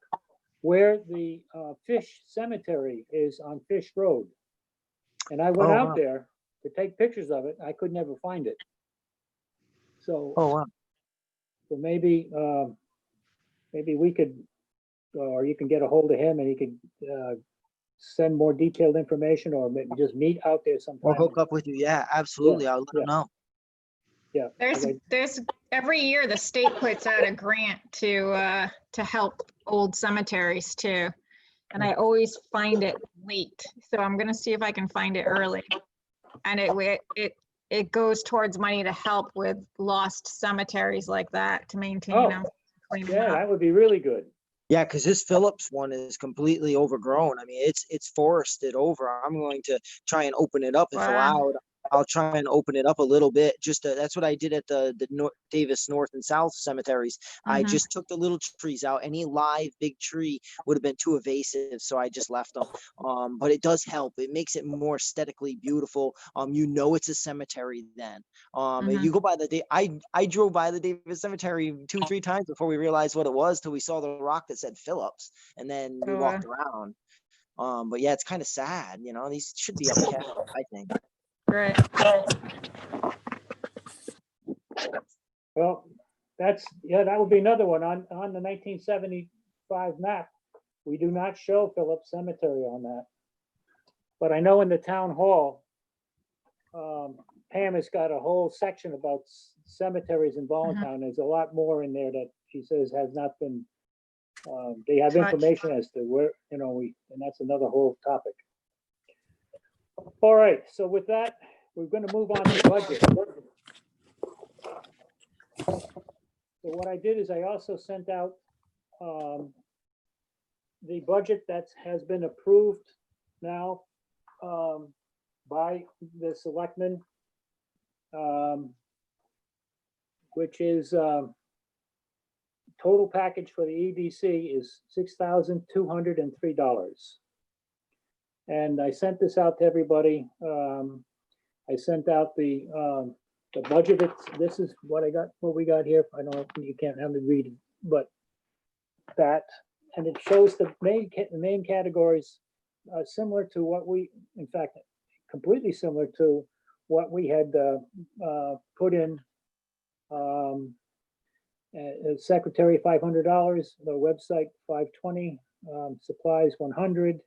where the Fish Cemetery is on Fish Road. And I went out there to take pictures of it. I could never find it. So, so maybe we could, or you can get a hold of him and he could send more detailed information, or maybe just meet out there sometime. Or hook up with you. Yeah, absolutely. I'll let them know. Yeah. There's every year the state puts out a grant to help old cemeteries too. And I always find it late. So I'm gonna see if I can find it early. And it goes towards money to help with lost cemeteries like that, to maintain Oh, them. Clean them Yeah, up. that would be really good. Yeah, because this Phillips one is completely overgrown. I mean, it's forested over. I'm going to try and open it up if Wow. allowed. I'll try and open it up a little bit. Just that's what I did at the Davis North and South cemeteries. I Mhm. just took the little trees out. Any live big tree would have been too evasive, so I just left them. But it does help. It makes it more aesthetically beautiful. You know it's a cemetery then. Mhm. You go by I drove by the Davis Cemetery 2-3 times before we realized what it was till we saw the rock that said Phillips, and then we Oh, walked around. But yeah, it's kind of sad. These should be upkept, I think. Great. Well, that would be another one on the 1975 map. We do not show Phillips Cemetery on that. But I know in the town hall, Pam has got a whole section about cemeteries in Ballantown. There's a lot more in there that she says has not been, they have Touched. information as to where, and that's another whole topic. All right, so with that, we're going to move on to budget. So what I did is I also sent out the budget that has been approved now by the selectmen, which is total package for the EDC is $6,203. And I sent this out to everybody. I sent out the budget. This is what we got here. I don't know if you can't have me read it, but that, and it shows the main categories similar to what in fact, completely similar to what we had put in. Secretary $500, the website $520, supplies $100,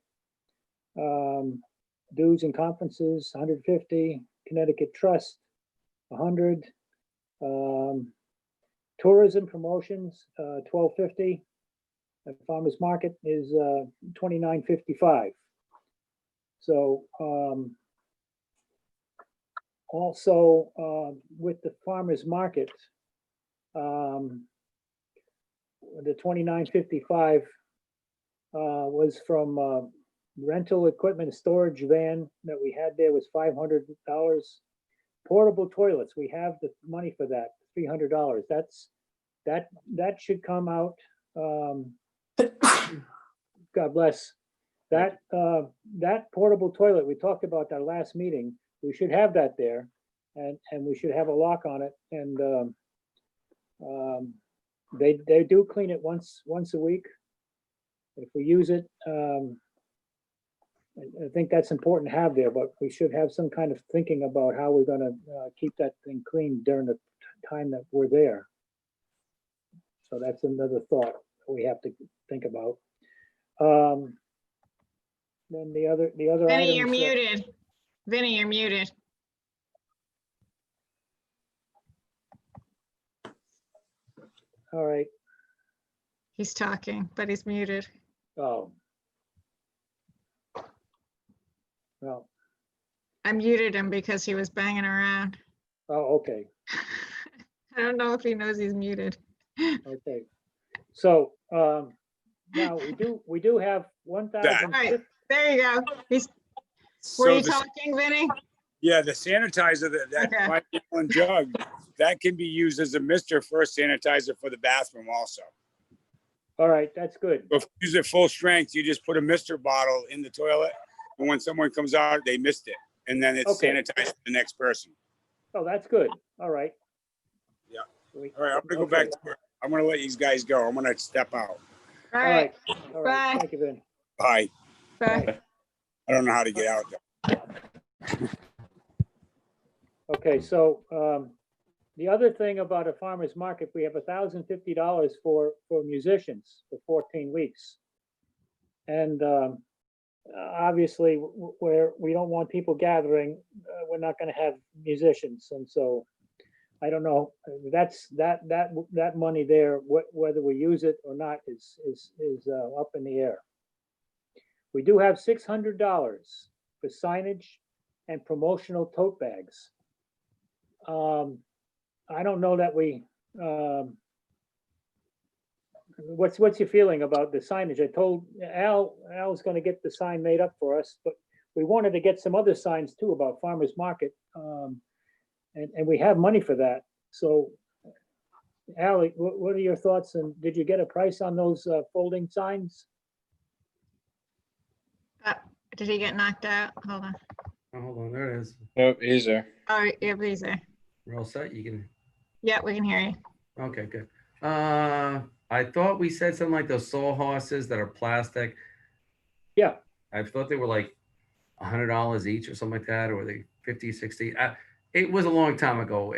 dues and conferences $150, Connecticut Trust $100, tourism promotions $1250, and farmers market is $29.55. So also with the farmers market, the $29.55 was from rental equipment storage van that we had there was $500. Portable toilets, we have the money for that, $300. That should come out. God bless. That portable toilet, we talked about that last meeting. We should have that there, and we should have a lock on it. And they do clean it once a week. If we use it, I think that's important to have there, but we should have some kind of thinking about how we're gonna keep that thing clean during the time that we're there. So that's another thought we have to think about. Then the other Vinny, you're items. muted. Vinny, you're muted. All right. He's talking, but he's muted. Oh. Well, I muted him because he was banging around. oh, okay. I don't know if he knows he's muted. Okay. So now we do have 1,000. All right, there you go. Were So you the- talking, Vinny? Yeah, the sanitizer, that Okay. 5-gallon jug, that can be used as a mister first sanitizer for the bathroom also. All right, that's good. If you use it full strength, you just put a mister bottle in the toilet, and when someone comes out, they missed it, and then it's Okay. sanitized for the next person. Oh, that's good. All right. Yeah. We- All right, I'm gonna go okay. back to work. I'm gonna let these guys go. I'm gonna step out. All All right, right. All Bye. right. Thank you, Vin. Bye. bye. I don't know how to get out though. Okay, so the other thing about a farmer's market, we have $1,050 for musicians for 14 weeks. And obviously, where we don't want people gathering, we're not going to have musicians. And so I don't know, that's that money there, whether we use it or not is up in the air. We do have $600 for signage and promotional tote bags. I don't know that we, what's your feeling about the signage? I told Al's gonna get the sign made up for us, but we wanted to get some other signs too about farmer's market. And we have money for that. So Al, what are your thoughts? And did you get a price on those folding signs? Did he get knocked out? Hold on. Oh, hold on, there it is. Nope, he's there. Oh, yeah, please there. We're all set. You can, Yeah, we can hear you. okay, good. I thought we said something like those sawhorses that are plastic. Yeah, I thought they were like $100 each or something like that, or were they 50, 60? It was a long time ago.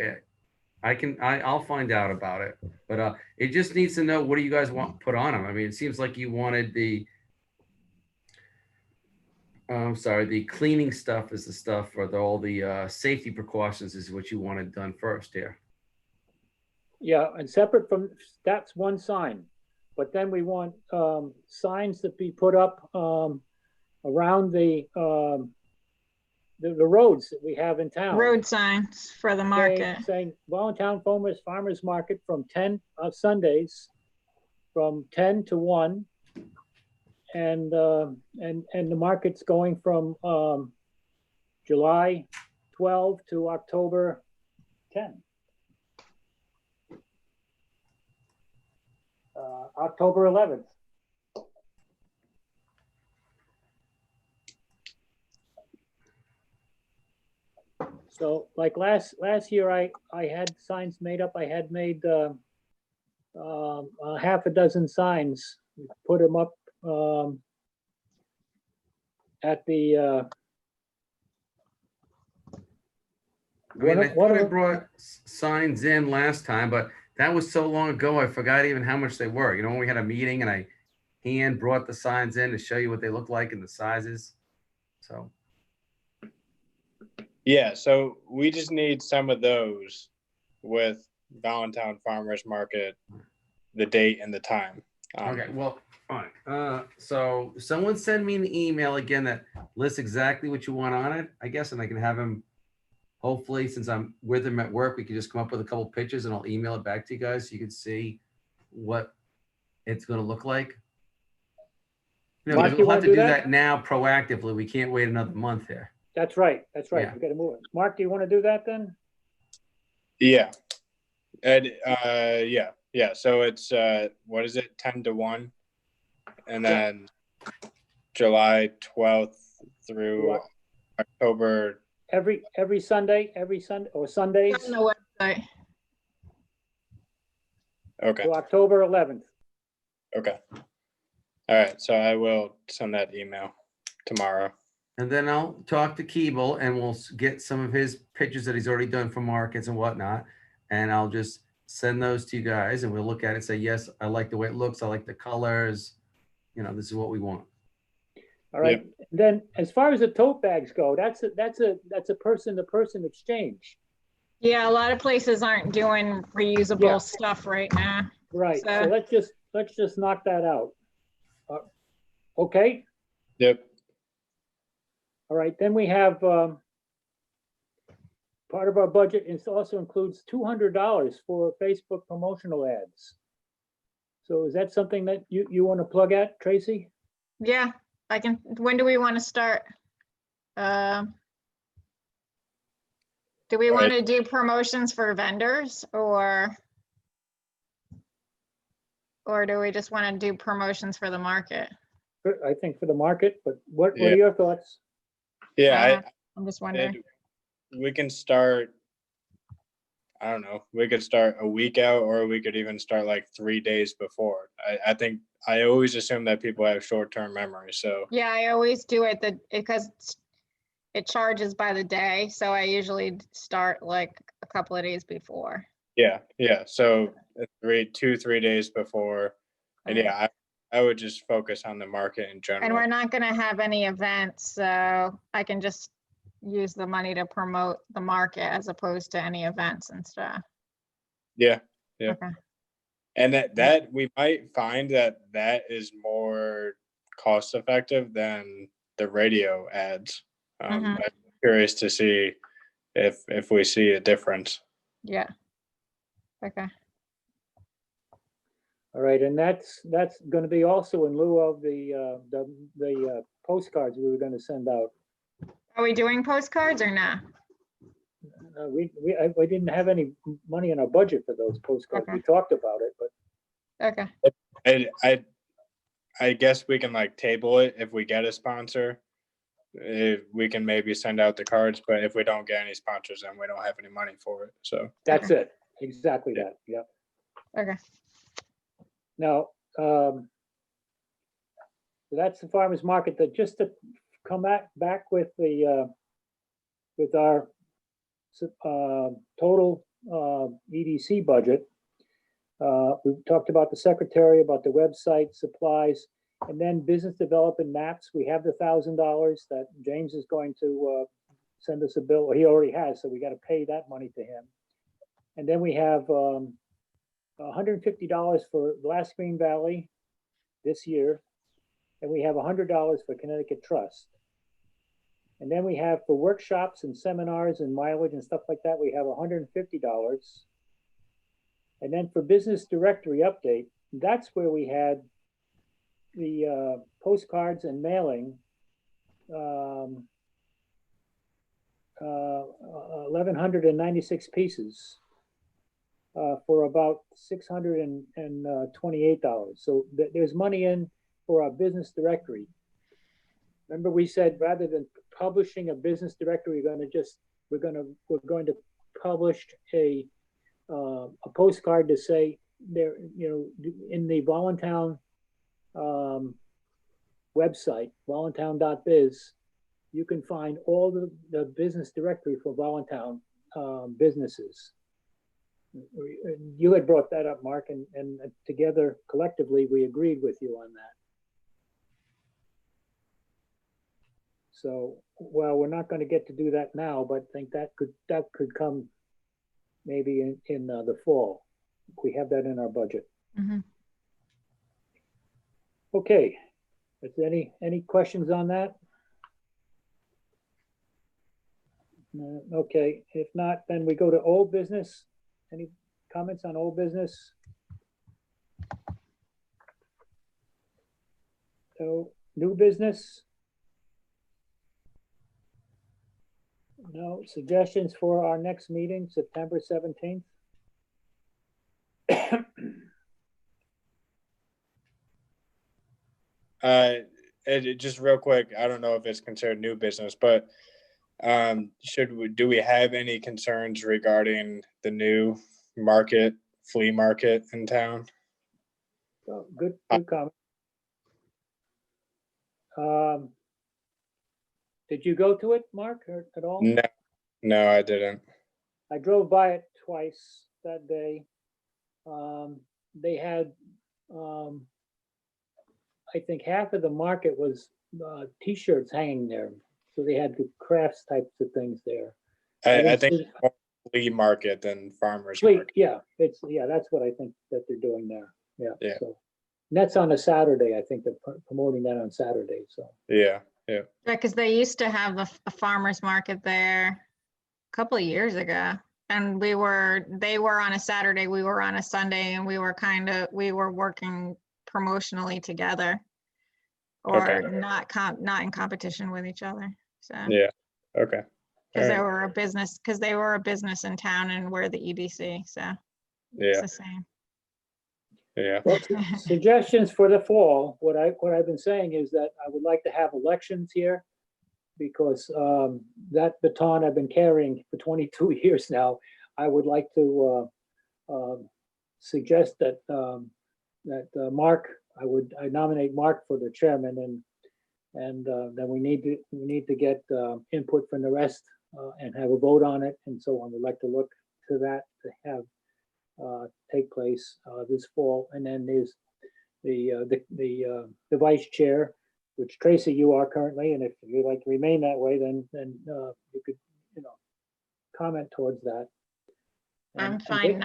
I'll find out about it, but it just needs to know, what do you guys want put on them? I mean, it seems like you wanted the cleaning stuff is the stuff, or all the safety precautions is what you wanted done first here. yeah, and separate from, that's one sign. But then we want signs to be put up around the roads that we have in town. Road signs for the market. Saying Voluntown Farmers Market from 10 Sundays, from 10 to 1. And the market's going from July 12 to October 10. October 11th. So like last year, I had signs made up. I had made half a dozen signs, put them up at the I mean, I one thought I of- brought signs in last time, but that was so long ago, I forgot even how much they were. You know, when we had a meeting and I hand brought the signs in to show you what they look like and the sizes. So, Yeah, so we just need some of those with Valentine Farmers Market, the date and the time. okay, well, all right. So someone send me an email again that lists exactly what you want on it, I guess, and I can have him, hopefully, since I'm with him at work, we can just come up with a couple pictures and I'll email it back to you guys so you can see what it's going to look like. You know, Mark, 'cause you we'll have wanna to do do that? that now proactively. We can't wait another month here. That's right. Yeah. We gotta move it. Mark, do you want to do that then? Yeah. And yeah. So it's what is it? 10 to 1. And then July 12th through October. Every Sunday or Sundays On the website. Okay. to October 11th. Okay. All right. So I will send that email tomorrow. And then I'll talk to Keeble and we'll get some of his pictures that he's already done for markets and whatnot. And I'll just send those to you guys and we'll look at it and say, yes, I like the way it looks. I like the colors. You know, this is what we want. All right. Then as far as the tote bags go, that's a person-to-person exchange. Yeah, a lot of places aren't doing reusable Yeah. stuff right now. Right. So So- let's just knock that out. Okay. Yep. All right. Then we have part of our budget also includes $200 for Facebook promotional ads. So is that something that you want to plug at, Tracy? Yeah, I can, when do we want to start? Do we want to do promotions for vendors or do we just want to do promotions for the market? I think for the market, but what Yeah. are your thoughts? Yeah. I'm just wondering. We can start. I don't know. We could start a week out, or we could even start like 3 days before. I think I always assume that people have short-term memory. So Yeah, I always do it because it charges by the day. So I usually start like a couple of days before. yeah. So 3 days before, and yeah, I would just focus on the market in And general. we're not gonna have any events, so I can just use the money to promote the market as opposed to any events and stuff. Yeah. Okay. And that we might find that is more cost effective than the radio ads. Mhm. I'm curious to see if we see a difference. Yeah. Okay. All right, and that's gonna be also in lieu of the postcards we were gonna send out. Are we doing postcards or not? We didn't have any money in our budget for those postcards. We Okay. talked about it, but Okay. I guess we can like table it if we get a sponsor. We can maybe send out the cards, but if we don't get any sponsors, then we don't have any money for it. So that's it. Exactly that, yeah. Okay. Now, that's the farmer's market. That just to come back with the with our total EDC budget. We talked about the secretary, about the website, supplies, and then business development maps. We have the $1,000 that James is going to send us a bill, or he already has, so we got to pay that money to him. And then we have $150 for Glass Green Valley this year, and we have $100 for Connecticut Trust. And then we have for workshops and seminars and mileage and stuff like that, we have $150. And then for business directory update, that's where we had the postcards and mailing, 1,196 pieces for about $628. So there's money in for our business directory. Remember, we said rather than publishing a business directory, we're going to publish a postcard to say there, in the Voluntown website, voluntown.biz, you can find all the business directory for Voluntown businesses. You had brought that up, Mark, and together collectively we agreed with you on that. So, well, we're not going to get to do that now, but I think that could come maybe in the fall. We have that in our budget. Mm-hmm. Okay, is there any questions on that? Okay, if not, then we go to old business. Any comments on old business? So, new business? No. Suggestions for our next meeting, September 17th? Just real quick, I don't know if it's considered new business, but do we have any concerns regarding the new flea market in town? Oh, good comment. Did you go to it, Mark, at all? No, I didn't. I drove by it twice that day. They had, I think half of the market was T-shirts hanging there. So they had the crafts types of things there. I think it's more flea market than farmer's market. Yeah, that's what I think that they're doing there. Yeah. Yeah. So and that's on a Saturday. I think they're promoting that on Saturday. So Yeah. Yeah, because they used to have a farmer's market there a couple of years ago, and they were on a Saturday, we were on a Sunday, and we were working promotionally together, or Okay. not in competition with each other. So Yeah. Okay. because All they right. were a business in town, and we're the EDC, so Yeah. it's the same. Yeah. well, suggestions for the fall. What I've been saying is that I would like to have elections here, because that baton I've been carrying for 22 years now. I would like to suggest that Mark, I nominate Mark for the chairman, and then we need to get input from the rest and have a vote on it and so on. We'd like to look to that to have take place this fall. And then there's the vice chair, which Tracy, you are currently, and if you'd like to remain that way, then you could comment towards that. I'm fine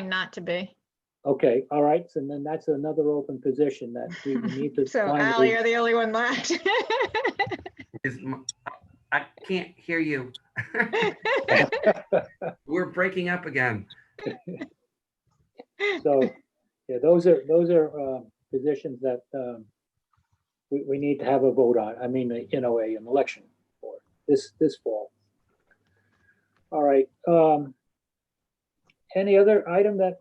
not to be. Okay, all right. So then that's another open position that we need to So find. Al, you're the only one left. I can't hear you. We're breaking up again. So, yeah, those are positions that we need to have a vote on. I mean, an election for this fall. All right. Any other item that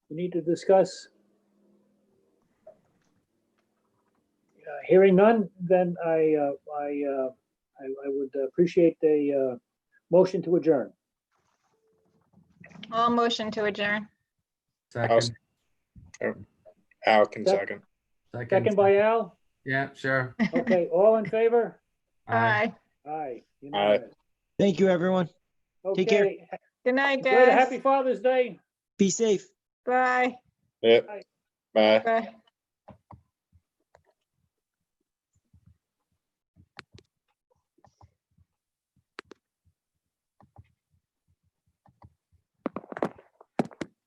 we need to discuss? Hearing none, then I would appreciate a motion to adjourn. All motion to adjourn. Second. Al can Sec- second. Second by Al. Yeah, sure. Okay, all in favor? Aye. Aye. Aye. Unanimous. Thank you, everyone. Take care. Okay, Good night, enjoy the guys. Happy Father's Day. Be safe. Bye. Yep. Bye. Bye.